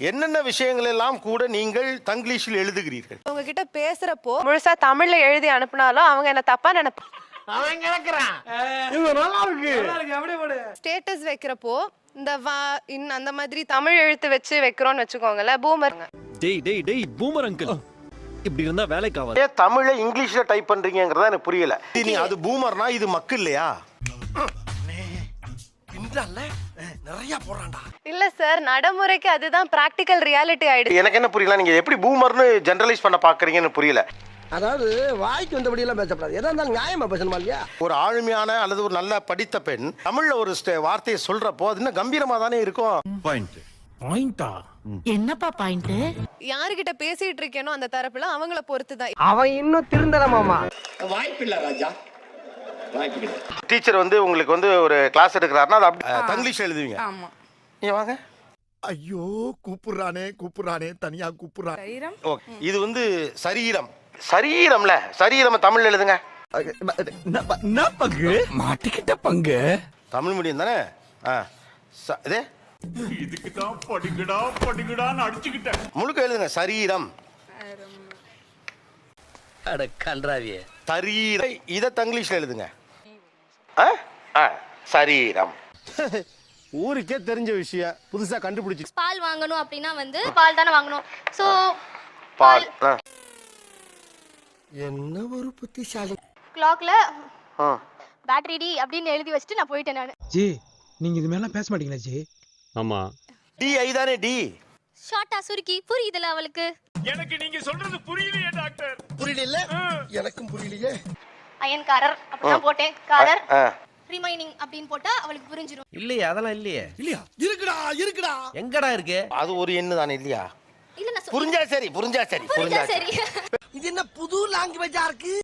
என்னென்ன விஷயங்கள் எல்லாம் கூட நீங்கள் தங்கிலீஷில் எழுதுகிறீர்கள்? உங்ககிட்ட பேசுறப்போ முழுசா தமிழ்ல எழுதி அனுப்புனாலும் அவங்க என்ன தப்பா நினைப்பாங்க. ஸ்டேட்டஸ் வைக்கிறப்போ இந்த அந்த மாதிரி தமிழ் எழுத்து வச்சு வைக்கிறோம்னு வச்சுக்கோங்களேன், பூமர். டேய் பூமர் அங்கிள், இப்படி இருந்தா வேலைக்கு ஆகாது. ஏன் தமிழை இங்கிலீஷ்ல டைப் பண்றீங்கங்கறத எனக்கு புரியல. அது பூமர்னா இது மக்கு இல்லையா? நிறைய போறான்டா. இல்ல சார், நடைமுறைக்கு அதுதான் பிராக்டிகல் ரியாலிட்டி ஆயிடுச்சு. எனக்கு என்ன புரியல, நீங்க எப்படி பூமர்னு ஜெனரலைஸ் பண்ண பாக்குறீங்கன்னு புரியல. அதாவது வாய்க்கு வந்தபடி எல்லாம் பேசப்படாது, எதா இருந்தாலும் நியாயமா பேசணுமா இல்லையா? ஒரு ஆளுமையான அல்லது ஒரு நல்ல படித்த பெண் தமிழ்ல ஒரு வார்த்தையை சொல்றப்போ அது இன்னும் கம்பீரமா தானே இருக்கும். பாயிண்டா என்னப்பா பாயிண்ட்? யாருகிட்ட பேசிட்டு இருக்கேனோ அந்த தரப்புல அவங்கள பொறுத்துதான். அவன் இன்னும் திருந்தலமாமா. வாய்ப்பில்லை ராஜா, வாய்ப்பில்லை. டீச்சர் வந்து உங்களுக்கு வந்து ஒரு கிளாஸ் எடுக்கிறாருன்னா அது தங்கிலீஷ் எழுதுவீங்க. ஆமா. நீங்க வாங்க. ஐயோ கூப்பிடுறானே தனியா கூப்பிடுறான். ஓகே, இது வந்து சரீரம். சரீரம்ல சரீரம் தமிழ் எழுதுங்க. பங்கு மாட்டிக்கிட்ட பங்கு தமிழ் மீடியம் தானே? இதே இதுக்கு தான் படிக்கடான்னு அடிச்சுக்கிட்டேன். முழுக்க எழுதுங்க. சரீரம். அட கன்றாவியே. சரீரம் இத தங்கிலீஷ்ல எழுதுங்க. சரீரம். ஊருக்கே தெரிஞ்ச விஷயம் புதுசா கண்டுபிடிச்சு. பால் வாங்கணும் அப்படின்னா வந்து பால் தானே வாங்கணும். சோ பால். என்ன ஒரு புத்திசாலி. கிளாக்ல பேட்டரி டி அப்படின்னு எழுதி வச்சுட்டு நான் போயிட்டேன் நானு. ஜி, நீங்க இது மேல பேச மாட்டீங்களா ஜி? ஆமா. டி ஐ தானே டி. ஷார்ட்டா சுருக்கி புரியுதுல அவளுக்கு. எனக்கு நீங்க சொல்றது புரியலையே டாக்டர். புரியல, எனக்கும் புரியலையே. அயன்காரர் அப்படிதான் போட்டேன். காரர் ரிமைனிங் அப்படின்னு போட்டா அவளுக்கு புரிஞ்சிரும். இல்லையா, அதெல்லாம் இல்லையா? இருக்குடா எங்கடா இருக்கு? அது ஒரு எண்ணு தானே இல்லையா? இல்ல நான் புரிஞ்சா சரி. சரி. இது என்ன புது லாங்குவேஜா இருக்கு?